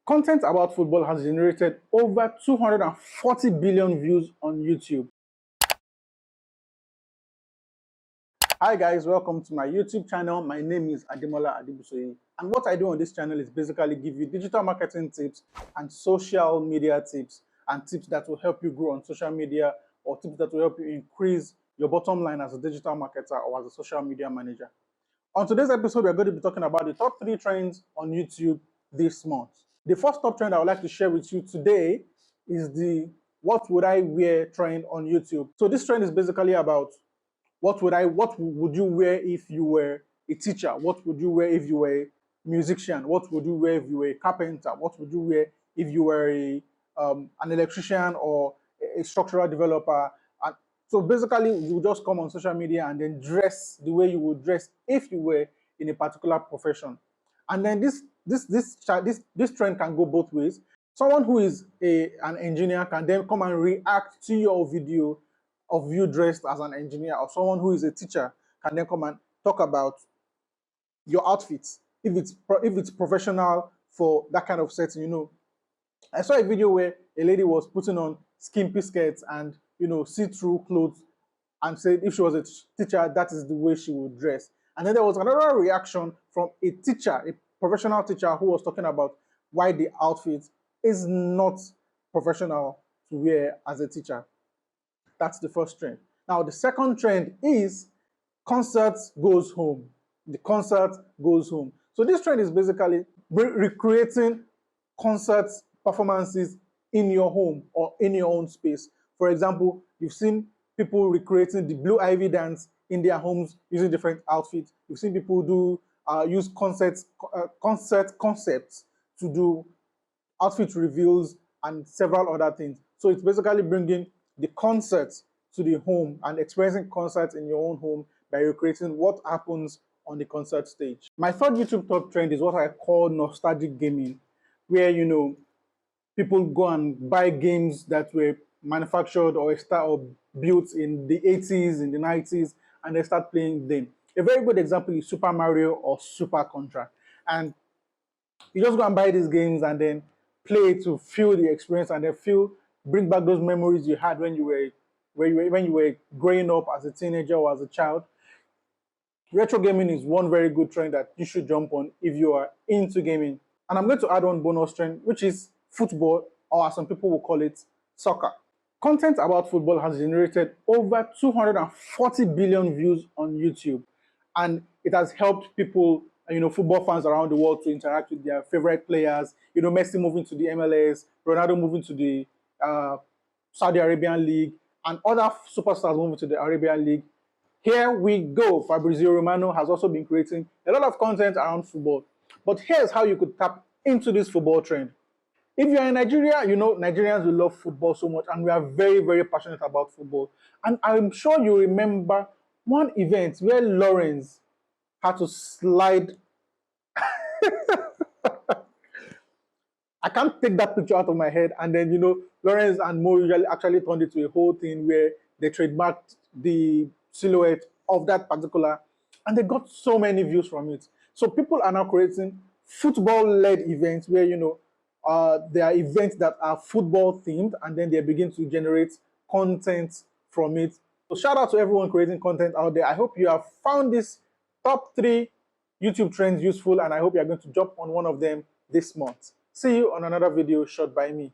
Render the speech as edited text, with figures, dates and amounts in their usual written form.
Content about football has generated over 240 billion views on YouTube. Hi guys, welcome to my YouTube channel. My name is Ademola Adibusoyi, and what I do on this channel is basically give you digital marketing tips and social media tips and tips that will help you grow on social media, or tips that will help you increase your bottom line as a digital marketer or as a social media manager. On today's episode, we're going to be talking about the top 3 trends on YouTube this month. The first top trend I would like to share with you today is the "what would I wear" trend on YouTube. So this trend is basically about what would you wear if you were a teacher? What would you wear if you were a musician? What would you wear if you were a carpenter? What would you wear if you were an electrician or a structural developer? And so basically, you just come on social media and then dress the way you would dress if you were in a particular profession. And then this trend can go both ways. Someone who is an engineer can then come and react to your video of you dressed as an engineer, or someone who is a teacher can then come and talk about your outfits if it's professional for that kind of setting. I saw a video where a lady was putting on skimpy skirts and see-through clothes and said if she was a teacher, that is the way she would dress. And then there was another reaction from a teacher, a professional teacher, who was talking about why the outfit is not professional to wear as a teacher. That's the first trend. Now, the second trend is concert goes home. The concert goes home. So this trend is basically recreating concert performances in your home or in your own space. For example, you've seen people recreating the Blue Ivy dance in their homes using different outfits. You've seen people use concert concepts to do outfit reveals and several other things. So it's basically bringing the concert to the home and experiencing concerts in your own home by recreating what happens on the concert stage. My third YouTube top trend is what I call nostalgic gaming, where people go and buy games that were manufactured or built in the 80s, in the 90s, and they start playing them. A very good example is Super Mario or Super Contra. And you just go and buy these games and then play to feel the experience and then bring back those memories you had when you were growing up as a teenager or as a child. Retro gaming is one very good trend that you should jump on if you are into gaming. And I'm going to add one bonus trend, which is football, or as some people will call it, soccer. Content about football has generated over 240 billion views on YouTube, and it has helped people, football fans around the world, to interact with their favorite players. Messi moving to the MLS, Ronaldo moving to the Saudi Arabian League, and other superstars moving to the Arabian League. Here we go. Fabrizio Romano has also been creating a lot of content around football. But here's how you could tap into this football trend. If you're in Nigeria, Nigerians will love football so much, and we are very, very passionate about football. And I'm sure you remember one event where Lawrence had to slide. I can't take that picture out of my head. And then, Lawrence and Mo usually actually turned it to a whole thing where they trademarked the silhouette of that particular, and they got so many views from it. So people are now creating football-led events where, there are events that are football themed, and then they begin to generate content from it. So shout out to everyone creating content out there. I hope you have found this top 3 YouTube trends useful, and I hope you are going to jump on one of them this month. See you on another video shot by me.